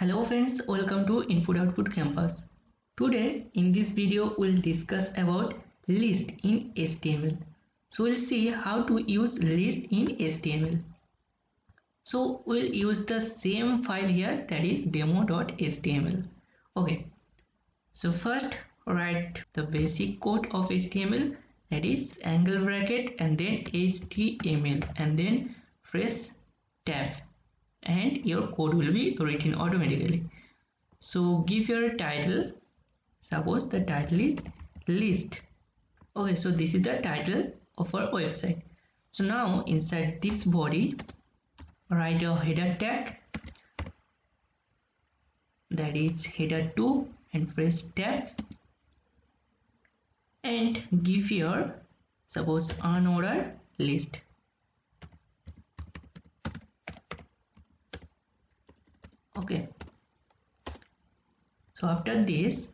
Hello friends, welcome to Input Output Campus. Today in this video we'll discuss about list in HTML. So we'll see how to use list in HTML. So we'll use the same file here, that is demo.html. Okay, so first write the basic code of HTML, that is angle bracket and then HTML and then press tab, and your code will be written automatically. So give your title, suppose the title is list. Okay, so this is the title of our website. So now inside this body write a header tag, that is header 2, and press tab and give your suppose unordered list. Okay, so after this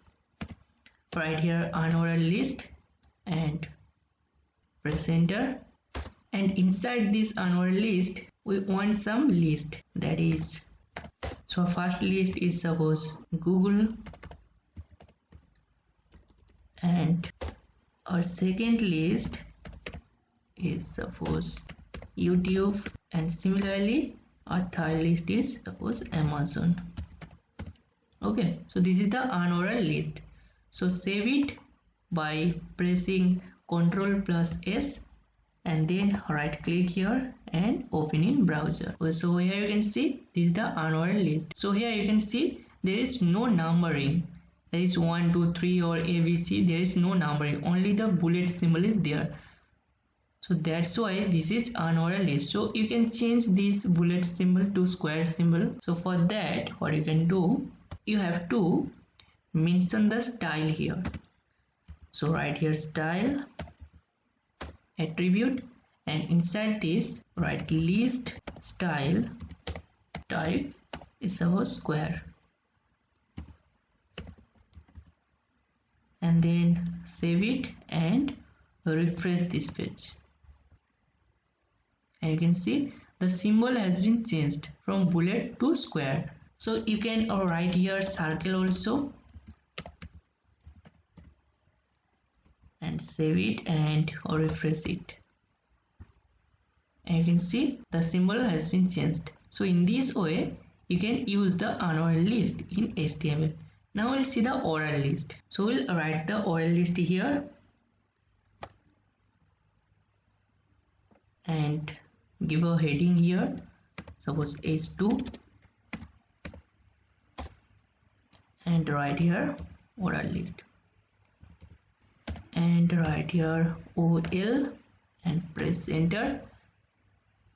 write here unordered list and press enter, and inside this unordered list we want some list, that is, so first list is suppose Google, and our second list is suppose YouTube, and similarly our third list is suppose Amazon. Okay, so this is the unordered list. So save it by pressing Ctrl+S and then right click here and open in browser. Okay, so here you can see this is the unordered list. So here you can see there is no numbering, there is 1 2 3 or ABC, there is no numbering, only the bullet symbol is there. So that's why this is unordered list. So you can change this bullet symbol to square symbol. So for that what you can do, you have to mention the style here. So write here style attribute, and inside this write list style type is suppose square, and then save it and refresh this page. And you can see the symbol has been changed from bullet to square. So you can write here circle also and save it and refresh it, and you can see the symbol has been changed. So in this way you can use the unordered list in HTML. Now we'll see the ordered list. So we'll write the ordered list here and give a heading here, suppose H2, and write here ordered list, and write here OL and press enter,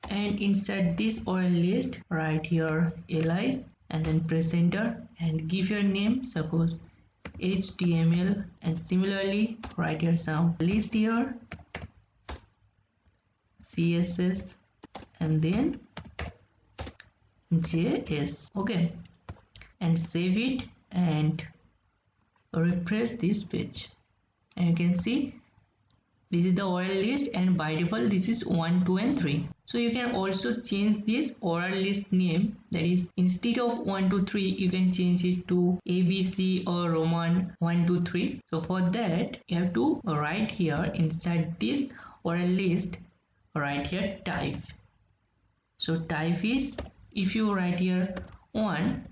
and inside this ordered list write here LI and then press enter and give your name, suppose HTML, and similarly write here some list here, CSS, and then JS. Okay, and save it and refresh this page, and you can see this is the ordered list, and by default this is 1 2 and 3. So you can also change this ordered list name, that is instead of 1 2 3 you can change it to ABC or Roman 1 2 3. So for that you have to write here inside this ordered list, write here type. So type is, if you write here 1,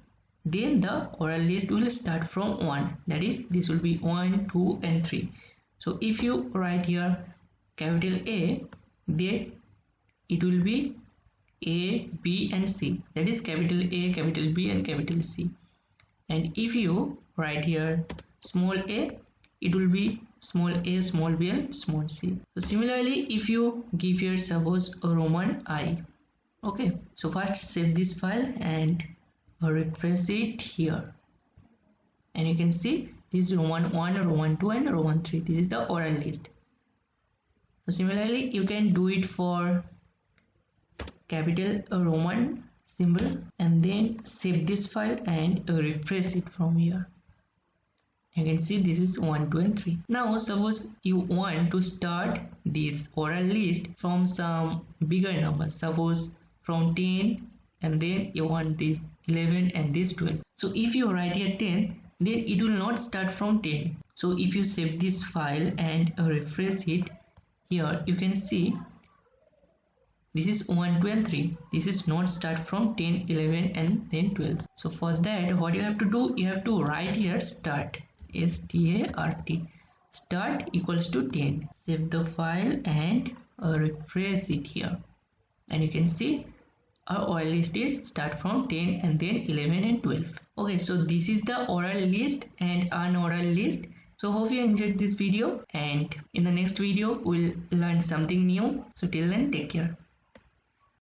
then the ordered list will start from 1, that is this will be 1 2 and 3. So if you write here capital A, then it will be A, B and C, that is capital A, capital B and capital C. And if you write here small a, it will be small a, small b and small c. So similarly if you give here suppose a Roman I. Okay, so first save this file and refresh it here, and you can see this is Roman 1, Roman 2 and Roman 3. This is the ordered list. So similarly you can do it for capital Roman symbol, and then save this file and refresh it from here. You can see this is 1 2 and 3. Now suppose you want to start this ordered list from some bigger numbers, suppose from 10, and then you want this 11 and this 12. So if you write here 10, then it will not start from 10. So if you save this file and refresh it, here you can see this is 1, 2 and 3. This is not start from 10, 11 and then 12. So for that, what you have to do, you have to write here start, S-T-A-R-T. Start equals to 10. Save the file and refresh it here. And you can see our while list is start from 10 and then 11 and 12. Okay, so this is the oral list and unordered list. So hope you enjoyed this video, and in the next video we'll learn something new. So till then, take care.